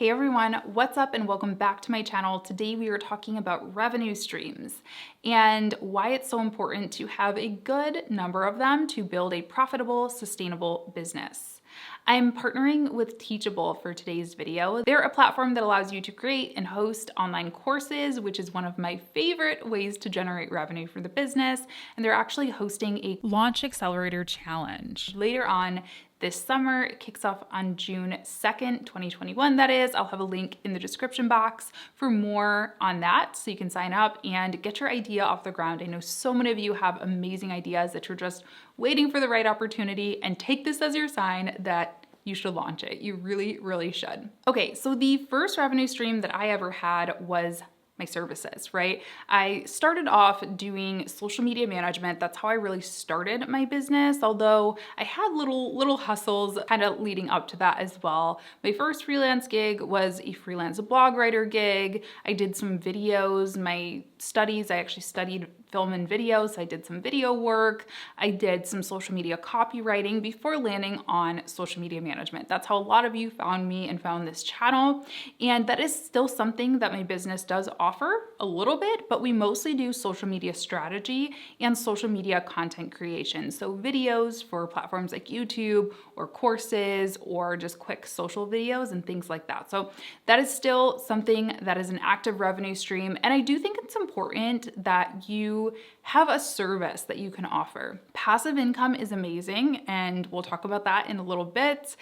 Hey everyone, what's up and welcome back to my channel. Today we are talking about revenue streams and why it's so important to have a good number of them to build a profitable, sustainable business. I'm partnering with Teachable for today's video. They're a platform that allows you to create and host online courses, which is one of my favorite ways to generate revenue for the business. And they're actually hosting a Launch Accelerator Challenge later on this summer. It kicks off on June 2nd, 2021, that is. I'll have a link in the description box for more on that so you can sign up and get your idea off the ground. I know so many of you have amazing ideas that you're just waiting for the right opportunity, and take this as your sign that you should launch it. You really, really should. Okay, so the first revenue stream that I ever had was my services, right? I started off doing social media management. That's how I really started my business, although I had little hustles kind of leading up to that as well. My first freelance gig was a freelance blog writer gig. I did some videos, my studies, I actually studied film and video, so I did some video work. I did some social media copywriting before landing on social media management. That's how a lot of you found me and found this channel. And that is still something that my business does offer a little bit, but we mostly do social media strategy and social media content creation. So videos for platforms like YouTube or courses or just quick social videos and things like that. So that is still something that is an active revenue stream. And I do think it's important that you have a service that you can offer. Passive income is amazing, and we'll talk about that in a little bit.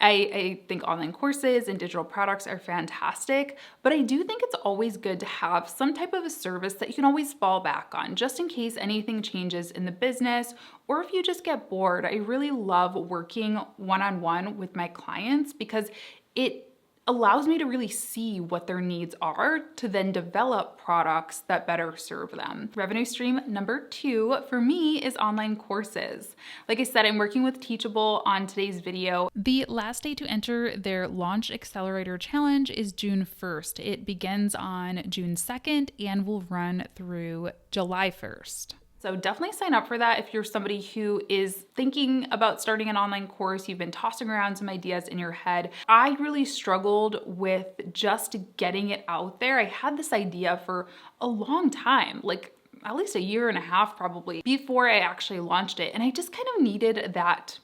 I think online courses and digital products are fantastic, but I do think it's always good to have some type of a service that you can always fall back on, just in case anything changes in the business, or if you just get bored. I really love working one-on-one with my clients because it allows me to really see what their needs are to then develop products that better serve them. Revenue stream number 2 for me is online courses. Like I said, I'm working with Teachable on today's video. The last day to enter their Launch Accelerator Challenge is June 1st. It begins on June 2nd and will run through July 1st. So definitely sign up for that if you're somebody who is thinking about starting an online course. You've been tossing around some ideas in your head. I really struggled with just getting it out there. I had this idea for a long time, like at least a year and a half probably, before I actually launched it. And I just kind of needed that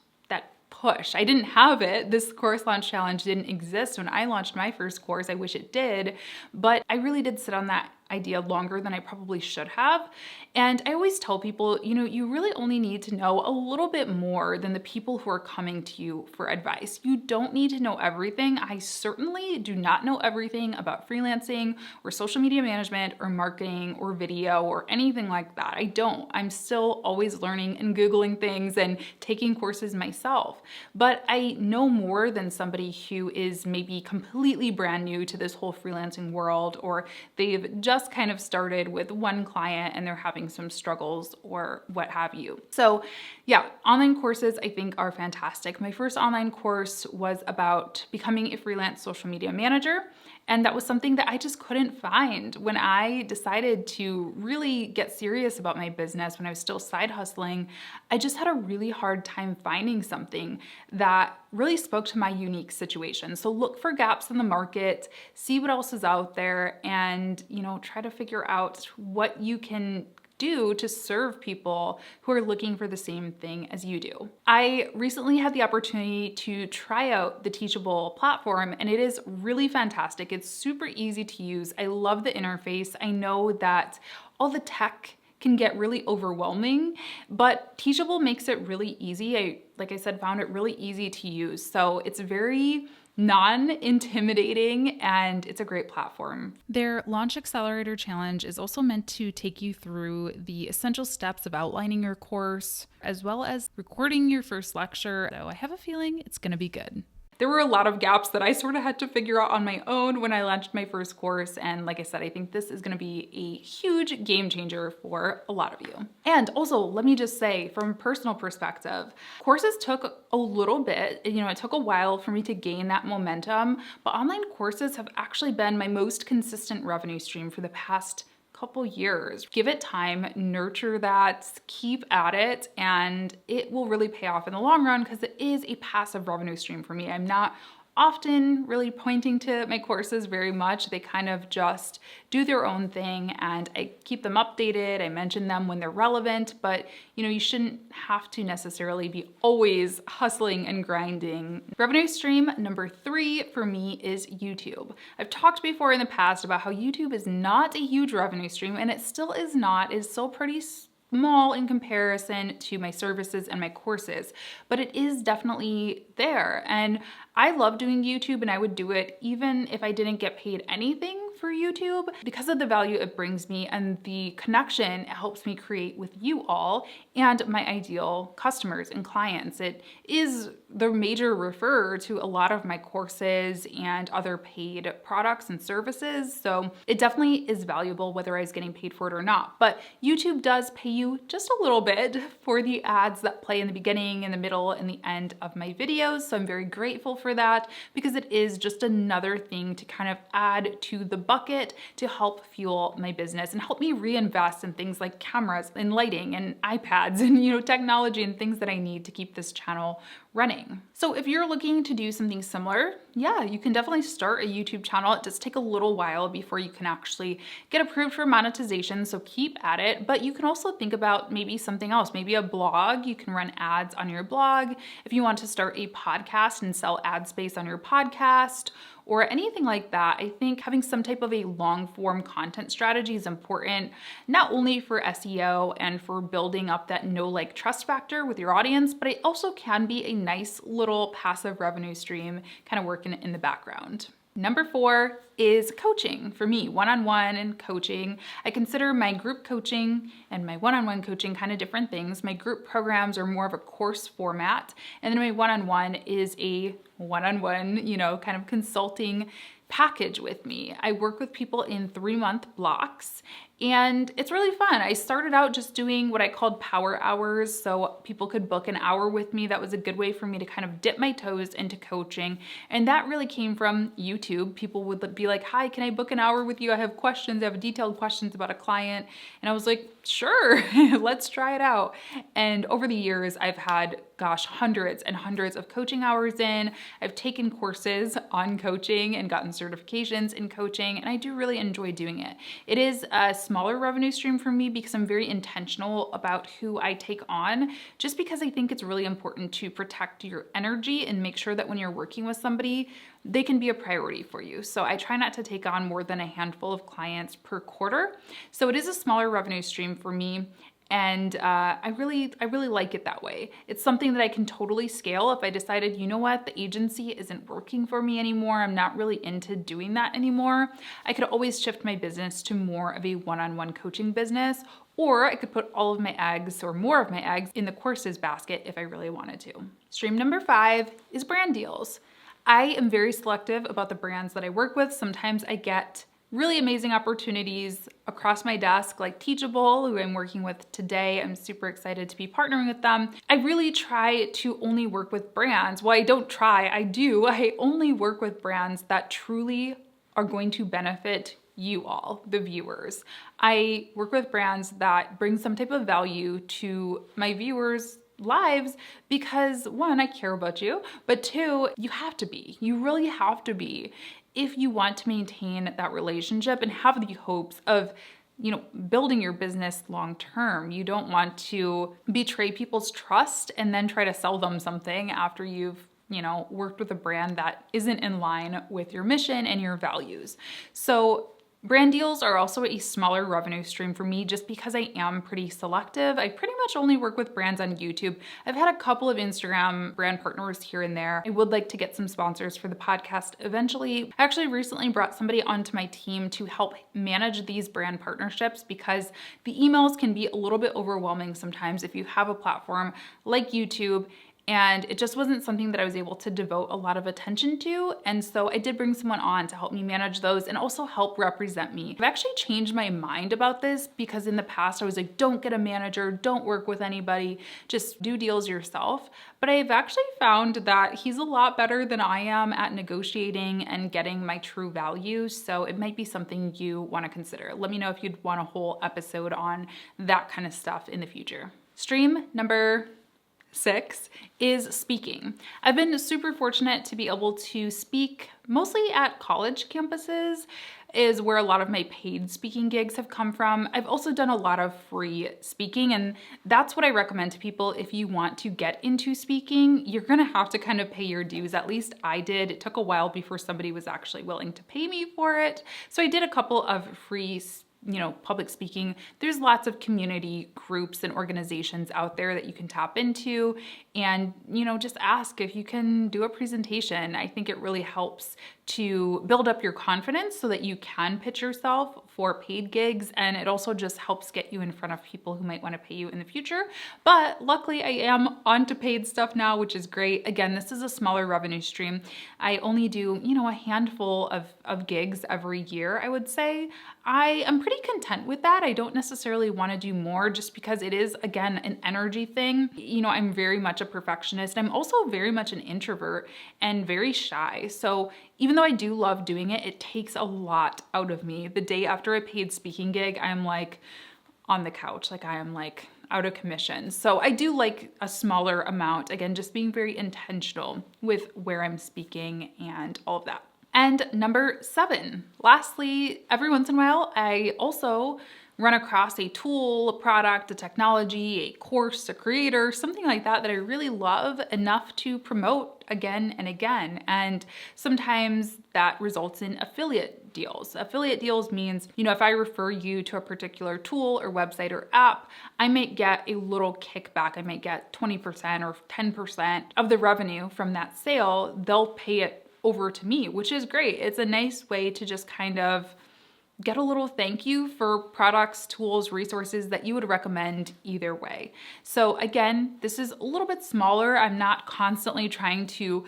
push. I didn't have it. This course launch challenge didn't exist when I launched my first course. I wish it did, but I really did sit on that idea longer than I probably should have. And I always tell people, you really only need to know a little bit more than the people who are coming to you for advice. You don't need to know everything. I certainly do not know everything about freelancing or social media management or marketing or video or anything like that. I don't. I'm still always learning and Googling things and taking courses myself. But I know more than somebody who is maybe completely brand new to this whole freelancing world, or they've just kind of started with one client and they're having some struggles or what have you. So yeah, online courses I think are fantastic. My first online course was about becoming a freelance social media manager. And that was something that I just couldn't find when I decided to really get serious about my business when I was still side hustling. I just had a really hard time finding something that really spoke to my unique situation. So look for gaps in the market, see what else is out there, and try to figure out what you can do to serve people who are looking for the same thing as you do. I recently had the opportunity to try out the Teachable platform, and it is really fantastic. It's super easy to use. I love the interface. I know that all the tech can get really overwhelming, but Teachable makes it really easy. Like I said, found it really easy to use. So it's very non-intimidating, and it's a great platform. Their Launch Accelerator Challenge is also meant to take you through the essential steps of outlining your course, as well as recording your first lecture. So I have a feeling it's gonna be good. There were a lot of gaps that I sort of had to figure out on my own when I launched my first course. And like I said, I think this is gonna be a huge game changer for a lot of you. And also, let me just say, from a personal perspective, courses took a little bit, it took a while for me to gain that momentum, but online courses have actually been my most consistent revenue stream for the past couple years. Give it time, nurture that, keep at it, and it will really pay off in the long run because it is a passive revenue stream for me. I'm not often really pointing to my courses very much. They kind of just do their own thing and I keep them updated. I mention them when they're relevant, but you shouldn't have to necessarily be always hustling and grinding. Revenue stream number 3 for me is YouTube. I've talked before in the past about how YouTube is not a huge revenue stream, and it still is not. It's still pretty small in comparison to my services and my courses, but it is definitely there. And I love doing YouTube, and I would do it even if I didn't get paid anything for YouTube because of the value it brings me and the connection it helps me create with you all and my ideal customers and clients. It is the major referrer to a lot of my courses and other paid products and services. So it definitely is valuable whether I was getting paid for it or not. But YouTube does pay you just a little bit for the ads that play in the beginning, in the middle, and the end of my videos. So I'm very grateful for that because it is just another thing to kind of add to the bucket to help fuel my business and help me reinvest in things like cameras and lighting and iPads and technology and things that I need to keep this channel running. So if you're looking to do something similar, yeah, you can definitely start a YouTube channel. It does take a little while before you can actually get approved for monetization, so keep at it. But you can also think about maybe something else, maybe a blog. You can run ads on your blog. If you want to start a podcast and sell ad space on your podcast, or anything like that, I think having some type of a long form content strategy is important, not only for SEO and for building up that know, like, trust factor with your audience, but it also can be a nice little passive revenue stream kind of working in the background. Number 4 is coaching. For me, one-on-one and coaching. I consider my group coaching and my one-on-one coaching kind of different things. My group programs are more of a course format, and then my one-on-one is a one-on-one, kind of consulting package with me. I work with people in 3-month blocks, and it's really fun. I started out just doing what I called power hours, so people could book an hour with me. That was a good way for me to kind of dip my toes into coaching, and that really came from YouTube. People would be like, "Hi, can I book an hour with you? I have questions. I have detailed questions about a client." And I was like, "Sure, let's try it out." And over the years, I've had, hundreds and hundreds of coaching hours in. I've taken courses on coaching and gotten certifications in coaching, and I do really enjoy doing it. It is a smaller revenue stream for me because I'm very intentional about who I take on, just because I think it's really important to protect your energy and make sure that when you're working with somebody, they can be a priority for you. So I try not to take on more than a handful of clients per quarter. So it is a smaller revenue stream for me. And I really like it that way. It's something that I can totally scale if I decided, you know what, the agency isn't working for me anymore. I'm not really into doing that anymore. I could always shift my business to more of a one-on-one coaching business, or I could put all of my eggs or more of my eggs in the courses basket if I really wanted to. Stream number 5 is brand deals. I am very selective about the brands that I work with. Sometimes I get really amazing opportunities across my desk, like Teachable, who I'm working with today. I'm super excited to be partnering with them. I really try to only work with brands. Well, I don't try, I do. I only work with brands that truly are going to benefit you all, the viewers. I work with brands that bring some type of value to my viewers' lives because, 1, I care about you, but 2, you really have to be if you want to maintain that relationship and have the hopes of building your business long term. You don't want to betray people's trust and then try to sell them something after you've worked with a brand that isn't in line with your mission and your values. So brand deals are also a smaller revenue stream for me just because I am pretty selective. I pretty much only work with brands on YouTube. I've had a couple of Instagram brand partners here and there. I would like to get some sponsors for the podcast eventually. I actually recently brought somebody onto my team to help manage these brand partnerships because the emails can be a little bit overwhelming sometimes if you have a platform like YouTube. And it just wasn't something that I was able to devote a lot of attention to. And so I did bring someone on to help me manage those and also help represent me. I've actually changed my mind about this because in the past I was like, don't get a manager, don't work with anybody, just do deals yourself. But I've actually found that he's a lot better than I am at negotiating and getting my true value. So it might be something you want to consider. Let me know if you'd want a whole episode on that kind of stuff in the future. Stream number 6 is speaking. I've been super fortunate to be able to speak mostly at college campuses, is where a lot of my paid speaking gigs have come from. I've also done a lot of free speaking, and that's what I recommend to people. If you want to get into speaking, you're gonna have to kind of pay your dues. At least I did. It took a while before somebody was actually willing to pay me for it. So I did a couple of free public speaking. There's lots of community groups and organizations out there that you can tap into and, just ask if you can do a presentation. I think it really helps to build up your confidence so that you can pitch yourself for paid gigs. And it also just helps get you in front of people who might want to pay you in the future. But luckily I am onto paid stuff now, which is great. Again, this is a smaller revenue stream. I only do, a handful of gigs every year, I would say. I am pretty content with that. I don't necessarily want to do more just because it is, again, an energy thing. I'm very much a perfectionist. I'm also very much an introvert and very shy. So even though I do love doing it, it takes a lot out of me. The day after a paid speaking gig, I'm like on the couch, like I am like out of commission. So I do like a smaller amount, again, just being very intentional with where I'm speaking and all of that. And number 7, lastly, every once in a while, I also run across a tool, a product, a technology, a course, a creator, something like that I really love enough to promote again and again. And sometimes that results in affiliate deals. Affiliate deals means, if I refer you to a particular tool or website or app, I might get a little kickback. I might get 20% or 10% of the revenue from that sale. They'll pay it over to me, which is great. It's a nice way to just kind of get a little thank you for products, tools, resources that you would recommend either way. So again, this is a little bit smaller. I'm not constantly trying to,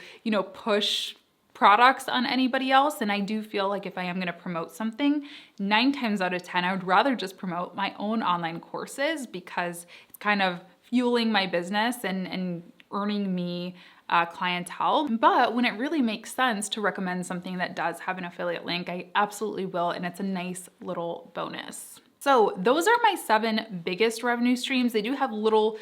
push products on anybody else. And I do feel like if I am gonna promote something, 9 times out of 10, I would rather just promote my own online courses because it's kind of fueling my business and earning me clientele. But when it really makes sense to recommend something that does have an affiliate link, I absolutely will, and it's a nice little bonus. So those are my 7 biggest revenue streams. They do have little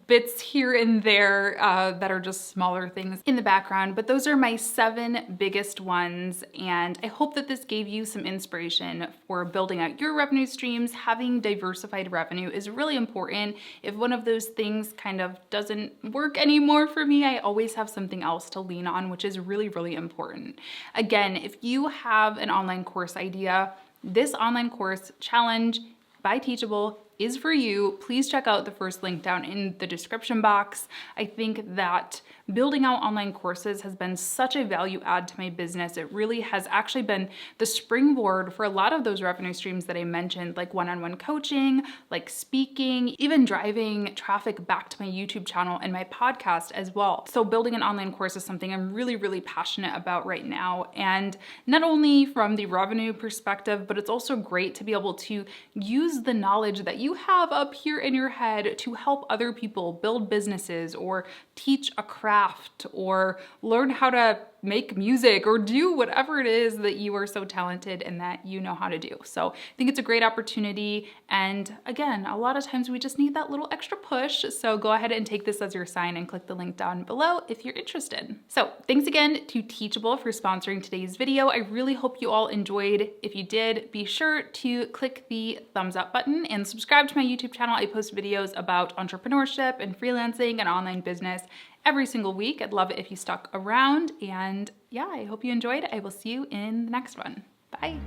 bits here and there that are just smaller things in the background, but those are my 7 biggest ones. And I hope that this gave you some inspiration for building out your revenue streams. Having diversified revenue is really important. If one of those things kind of doesn't work anymore for me, I always have something else to lean on, which is really, really important. Again, if you have an online course idea, this online course challenge by Teachable is for you. Please check out the first link down in the description box. I think that building out online courses has been such a value add to my business. It really has actually been the springboard for a lot of those revenue streams that I mentioned, like one-on-one coaching, like speaking, even driving traffic back to my YouTube channel and my podcast as well. So building an online course is something I'm really, really passionate about right now. And not only from the revenue perspective, but it's also great to be able to use the knowledge that you have up here in your head to help other people build businesses or teach a craft or learn how to make music or do whatever it is that you are so talented and that you know how to do. So I think it's a great opportunity. And again, a lot of times we just need that little extra push. So go ahead and take this as your sign and click the link down below if you're interested. So thanks again to Teachable for sponsoring today's video. I really hope you all enjoyed. If you did, be sure to click the thumbs up button and subscribe to my YouTube channel. I post videos about entrepreneurship and freelancing and online business every single week. I'd love it if you stuck around. And yeah, I hope you enjoyed. I will see you in the next one. Bye.